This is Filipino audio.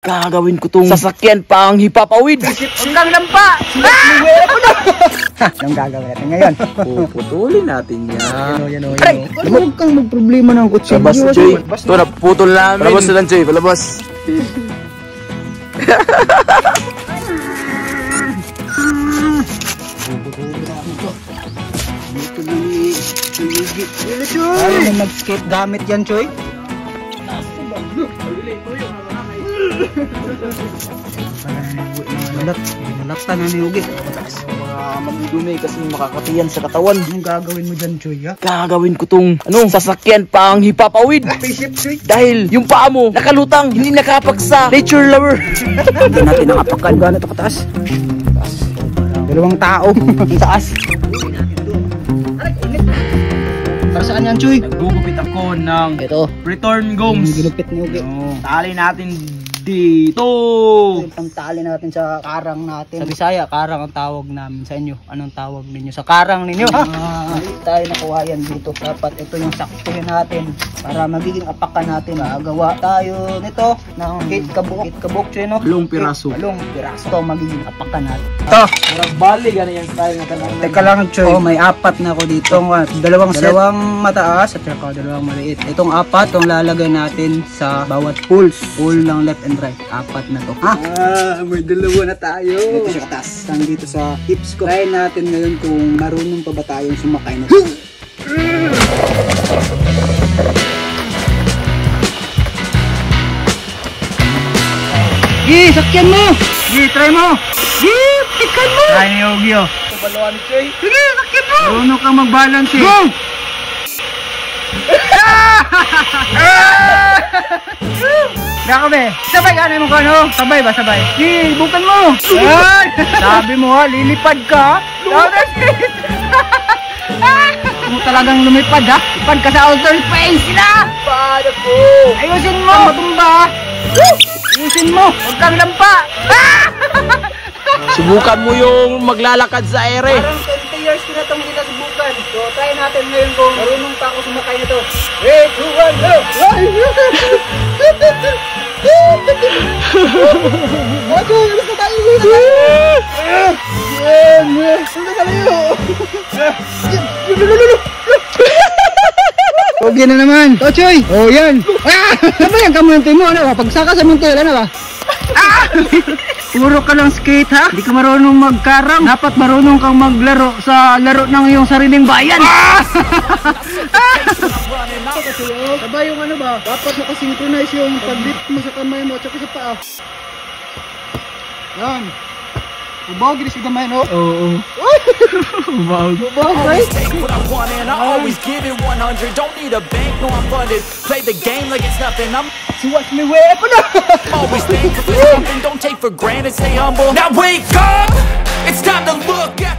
Gagawin ko tong sasakyan pang hipapawid. Huwag kang lampa! Anong gagawin natin ngayon? Puputulin natin yan. Yan o. Huwag kang magproblema ng kutsilyo. Labas si Joy. Ito, naputol namin. Palabas na lang, Joy. Palabas. Ayaw mo mag-skate gamit yan, Choy? Malakta na ni Ugi. Magdumi kasi makakatiyan sa katawan. Anong gagawin mo dyan, Choy, ha? Gagawin ko tong sasakyan pang hipapawid. Dahil yung paa mo nakalutang, hindi nakapak sa nature lover. Hindi natin nakapakan. Gano'n ito kataas? Dalawang tao. Ang taas. Para saan yan, Choy? Gugupit ako ng Ito. return gomes. Ginupit ni Ugi. Tali natin dito. Ang tali natin sa karang natin. Sa Bisaya, karang ang tawag namin. Sa inyo, anong tawag ninyo? Sa karang ninyo, ha? Mali tayo nakuha yan dito. Dapat ito yung saktuhin natin para magiging apakan natin. Gagawa tayo nito ng kit kabuk, Choy, no? Walong piraso. Walong piraso. Ito magiging apakan natin. Ito. Bali, gano'n yung style natin. Teka lang, Choy. Oh, may apat na ako dito. Dalawang mataas at saka dalawang maliit. Itong apat, itong lalagay natin sa bawat pulls. Pull ng left and right. Apat na to. May dalawa na tayo. Ito siya katas. Nandito sa hips ko. Try natin ngayon kung marunong pa ba tayong sumakay na. Gi, sakyan mo! Gi, try mo! Gi, sakyan mo! Try ni Yogi, oh. Baluan ni Joy. Sige, sakyan mo! Marunong kang mag-balance, eh. Go! Grabe. Sabay ka na mo ka, no? Sabay ba? Sabay. Sige, bukan mo. Ay! Sabi mo ha, lilipad ka. Mo talagang lumipad ha. Lipad ka sa outer space na. Paano po? Ayusin mo. Matumba. Ayusin mo. Huwag kang lampa. Subukan mo yung maglalakad sa ere. Parang 20 years ko na itong ginasubukan. So, try natin ngayon kung marunong pa ako sumakay nito. 3, 2, 1, go! Ako, alas na tayo! Okay na naman! Tochoy! Oh, yan! Ano yan kamunti mo? Ano ba? Pagsaka sa muntil, ano ba? Puro ka lang skate ha? Hindi ka marunong magkarang. Dapat marunong kang maglaro sa laro ng iyong sariling bayan. Sabay yung ano ba? Dapat nakasynchronize yung pag-dip mo sa kamay mo at saka sa paa. Yan. Ubaw, gilis ka kamay, no? Oo. Ubaw. Ubaw, right? Take what I want and I always give it 100. Don't need a bank, no I'm funded. Play the game like it's nothing. I'm So watch me way up na. always thankful for something. Don't take for granted, stay humble. Now wake up, it's time to look at